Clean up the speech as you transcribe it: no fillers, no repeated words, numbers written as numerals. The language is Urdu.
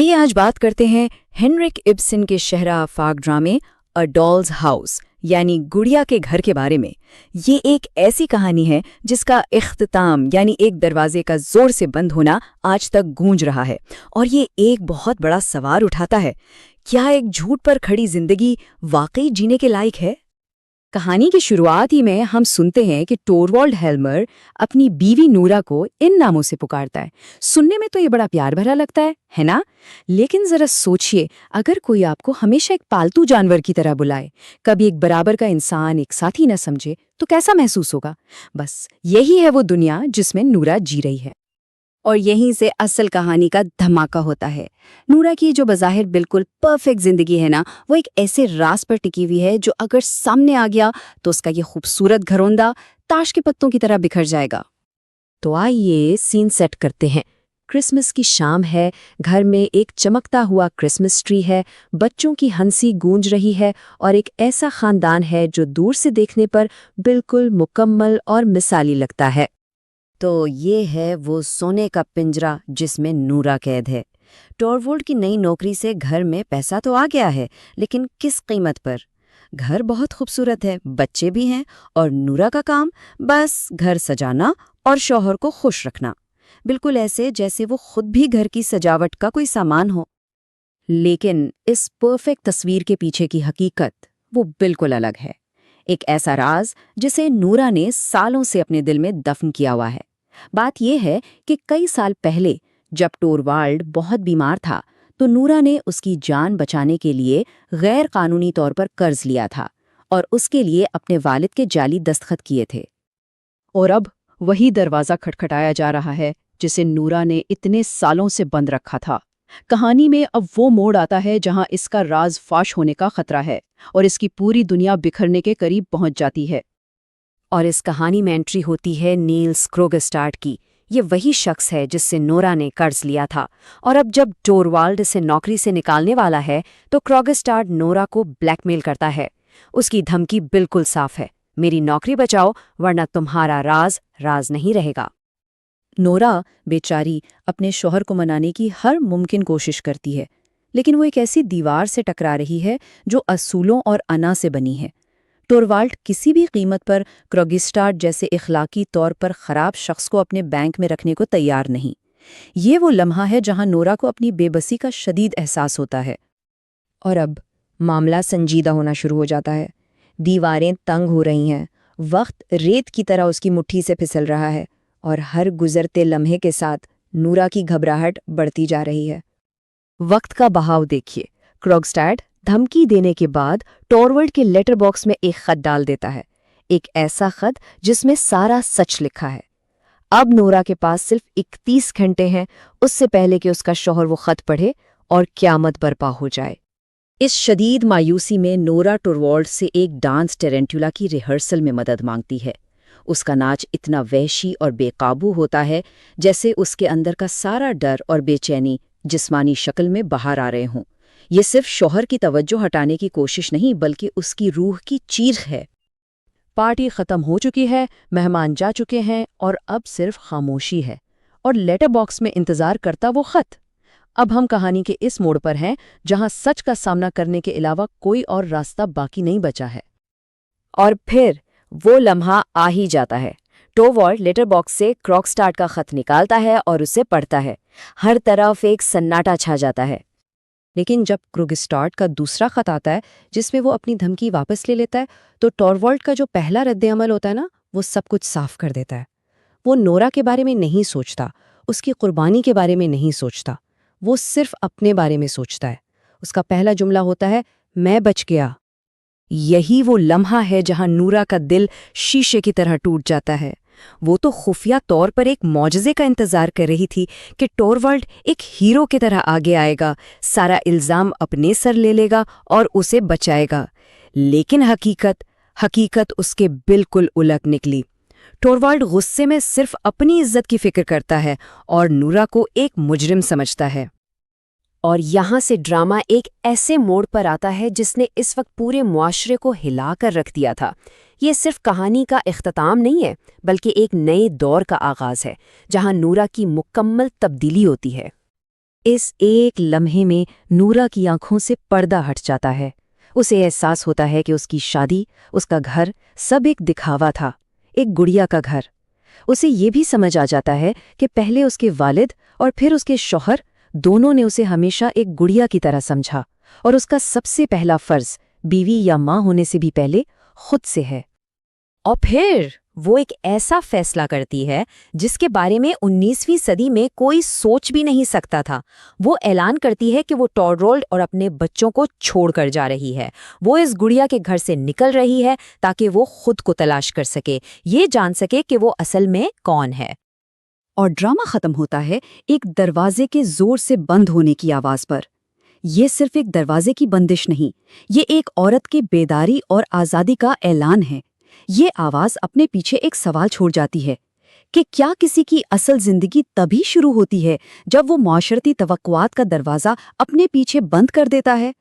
آئیے آج بات کرتے ہیں ہینرک ابسن کے شہر آفاق ڈرامے اَ ڈالز ہاؤس یعنی گڑیا کے گھر کے بارے میں۔ یہ ایک ایسی کہانی ہے جس کا اختتام یعنی ایک دروازے کا زور سے بند ہونا آج تک گونج رہا ہے، اور یہ ایک بہت بڑا سوال اٹھاتا ہے، کیا ایک جھوٹ پر کھڑی زندگی واقعی جینے کے لائق ہے؟ کہانی کی شروعات ہی میں ہم سنتے ہیں کہ ٹوروالڈ ہیلمر اپنی بیوی نورا کو ان ناموں سے پکارتا ہے۔ سننے میں تو یہ بڑا پیار بھرا لگتا ہے نا؟ لیکن ذرا سوچئے، اگر کوئی آپ کو ہمیشہ ایک پالتو جانور کی طرح بلائے، کبھی ایک برابر کا انسان، ایک ساتھی نہ سمجھے، تو کیسا محسوس ہوگا؟ بس یہی ہے وہ دنیا جس میں نورا جی رہی ہے۔ اور یہیں سے اصل کہانی کا دھماکہ ہوتا ہے۔ نورا کی جو بظاہر بالکل پرفیکٹ زندگی ہے نا، وہ ایک ایسے راز پر ٹکی ہوئی ہے جو اگر سامنے آ گیا تو اس کا یہ خوبصورت گھروندہ تاش کے پتوں کی طرح بکھر جائے گا۔ تو آئیے سین سیٹ کرتے ہیں۔ کرسمس کی شام ہے، گھر میں ایک چمکتا ہوا کرسمس ٹری ہے، بچوں کی ہنسی گونج رہی ہے، اور ایک ایسا خاندان ہے جو دور سے دیکھنے پر بالکل مکمل اور مثالی لگتا ہے۔ تو یہ ہے وہ سونے کا پنجرہ جس میں نورا قید ہے۔ ٹوروالڈ کی نئی نوکری سے گھر میں پیسہ تو آ گیا ہے، لیکن کس قیمت پر؟ گھر بہت خوبصورت ہے، بچے بھی ہیں، اور نورا کا کام بس گھر سجانا اور شوہر کو خوش رکھنا، بالکل ایسے جیسے وہ خود بھی گھر کی سجاوٹ کا کوئی سامان ہو۔ لیکن اس پرفیکٹ تصویر کے پیچھے کی حقیقت وہ بالکل الگ ہے، ایک ایسا راز جسے نورا نے سالوں سے اپنے دل میں دفن کیا ہوا ہے۔ بات یہ ہے کہ کئی سال پہلے جب ٹوروالڈ بہت بیمار تھا تو نورا نے اس کی جان بچانے کے لیے غیر قانونی طور پر قرض لیا تھا، اور اس کے لیے اپنے والد کے جعلی دستخط کیے تھے۔ اور اب وہی دروازہ کھٹکھٹایا جا رہا ہے جسے نورا نے اتنے سالوں سے بند رکھا تھا۔ کہانی میں اب وہ موڑ آتا ہے جہاں اس کا راز فاش ہونے کا خطرہ ہے، اور اس کی پوری دنیا بکھرنے کے قریب پہنچ جاتی ہے۔ اور اس کہانی میں انٹری ہوتی ہے نیل سکروگسٹارڈ کی۔ یہ وہی شخص ہے جس سے نورا نے قرض لیا تھا، اور اب جب ٹوروالڈ اسے نوکری سے نکالنے والا ہے تو کروگسٹارڈ نورا کو بلیک میل کرتا ہے۔ اس کی دھمکی بالکل صاف ہے، میری نوکری بچاؤ ورنہ تمہارا راز راز نہیں رہے گا۔ نورا بیچاری اپنے شوہر کو منانے کی ہر ممکن کوشش کرتی ہے، لیکن وہ ایک ایسی دیوار سے ٹکرا رہی ہے جو اصولوں اور انا سے بنی ہے۔ ٹوروالڈ کسی بھی قیمت پر کروگسٹارڈ جیسے اخلاقی طور پر خراب شخص کو اپنے بینک میں رکھنے کو تیار نہیں۔ یہ وہ لمحہ ہے جہاں نورا کو اپنی بے بسی کا شدید احساس ہوتا ہے۔ اور اب معاملہ سنجیدہ ہونا شروع ہو جاتا ہے۔ دیواریں تنگ ہو رہی ہیں، وقت ریت کی طرح اس کی مٹھی سے پھسل رہا ہے، اور ہر گزرتے لمحے کے ساتھ نورا کی گھبراہٹ بڑھتی جا رہی ہے۔ وقت کا بہاؤ دیکھیے۔ کروگسٹارڈ دھمکی دینے کے بعد ٹوروالڈ کے لیٹر باکس میں ایک خط ڈال دیتا ہے، ایک ایسا خط جس میں سارا سچ لکھا ہے۔ اب نورا کے پاس صرف 31 گھنٹے ہیں اس سے پہلے کہ اس کا شوہر وہ خط پڑھے اور قیامت برپا ہو جائے۔ اس شدید مایوسی میں نورا ٹوروالڈ سے ایک ڈانس ٹیرنٹولا کی ریہرسل میں مدد مانگتی ہے۔ اس کا ناچ اتنا وحشی اور بے قابو ہوتا ہے جیسے اس کے اندر کا سارا ڈر اور بے چینی جسمانی شکل میں باہر آ رہے ہوں۔ یہ صرف شوہر کی توجہ ہٹانے کی کوشش نہیں بلکہ اس کی روح کی چیخ ہے۔ پارٹی ختم ہو چکی ہے، مہمان جا چکے ہیں، اور اب صرف خاموشی ہے، اور لیٹر باکس میں انتظار کرتا وہ خط۔ اب ہم کہانی کے اس موڑ پر ہیں جہاں سچ کا سامنا کرنے کے علاوہ کوئی اور راستہ باقی نہیں بچا ہے۔ اور پھر وہ لمحہ آ ہی جاتا ہے۔ ٹوروالڈ لیٹر باکس سے کروگسٹارڈ کا خط نکالتا ہے اور اسے پڑھتا ہے۔ ہر طرف ایک سناٹا چھا جاتا ہے۔ لیکن جب کروگسٹارڈ کا دوسرا خط آتا ہے جس میں وہ اپنی دھمکی واپس لے لیتا ہے تو ٹوروالڈ کا جو پہلا رد عمل ہوتا ہے نا، وہ سب کچھ صاف کر دیتا ہے۔ وہ نورا کے بارے میں نہیں سوچتا، اس کی قربانی کے بارے میں نہیں سوچتا، وہ صرف اپنے بارے میں سوچتا ہے۔ اس کا پہلا جملہ ہوتا ہے، میں بچ گیا۔ یہی وہ لمحہ ہے جہاں نورا کا دل شیشے کی طرح ٹوٹ جاتا ہے۔ وہ تو خفیہ طور پر ایک معجزے کا انتظار کر رہی تھی کہ ٹوروالڈ ایک ہیرو کی طرح آگے آئے گا، سارا الزام اپنے سر لے لے گا اور اسے بچائے گا۔ لیکن حقیقت اس کے بالکل الٹ نکلی۔ ٹوروالڈ غصے میں صرف اپنی عزت کی فکر کرتا ہے اور نورا کو ایک مجرم سمجھتا ہے۔ اور یہاں سے ڈرامہ ایک ایسے موڑ پر آتا ہے جس نے اس وقت پورے معاشرے کو ہلا کر رکھ دیا تھا۔ یہ صرف کہانی کا اختتام نہیں ہے بلکہ ایک نئے دور کا آغاز ہے جہاں نورا کی مکمل تبدیلی ہوتی ہے۔ اس ایک لمحے میں نورا کی آنکھوں سے پردہ ہٹ جاتا ہے۔ اسے احساس ہوتا ہے کہ اس کی شادی، اس کا گھر، سب ایک دکھاوا تھا، ایک گڑیا کا گھر۔ اسے یہ بھی سمجھ آ جاتا ہے کہ پہلے اس کے والد اور پھر اس کے شوہر دونوں نے اسے ہمیشہ ایک گڑیا کی طرح سمجھا، اور اس کا سب سے پہلا فرض بیوی یا ماں ہونے سے بھی پہلے خود سے ہے۔ اور پھر وہ ایک ایسا فیصلہ کرتی ہے جس کے بارے میں 19ویں صدی میں کوئی سوچ بھی نہیں سکتا تھا۔ وہ اعلان کرتی ہے کہ وہ ٹورولڈ اور اپنے بچوں کو چھوڑ کر جا رہی ہے۔ وہ اس گڑیا کے گھر سے نکل رہی ہے تاکہ وہ خود کو تلاش کر سکے، یہ جان سکے کہ وہ اصل میں کون ہے۔ اور ڈرامہ ختم ہوتا ہے ایک دروازے کے زور سے بند ہونے کی آواز پر۔ یہ صرف ایک دروازے کی بندش نہیں، یہ ایک عورت کی بیداری اور آزادی کا اعلان ہے۔ یہ آواز اپنے پیچھے ایک سوال چھوڑ جاتی ہے کہ کیا کسی کی اصل زندگی تبھی شروع ہوتی ہے جب وہ معاشرتی توقعات کا دروازہ اپنے پیچھے بند کر دیتا ہے؟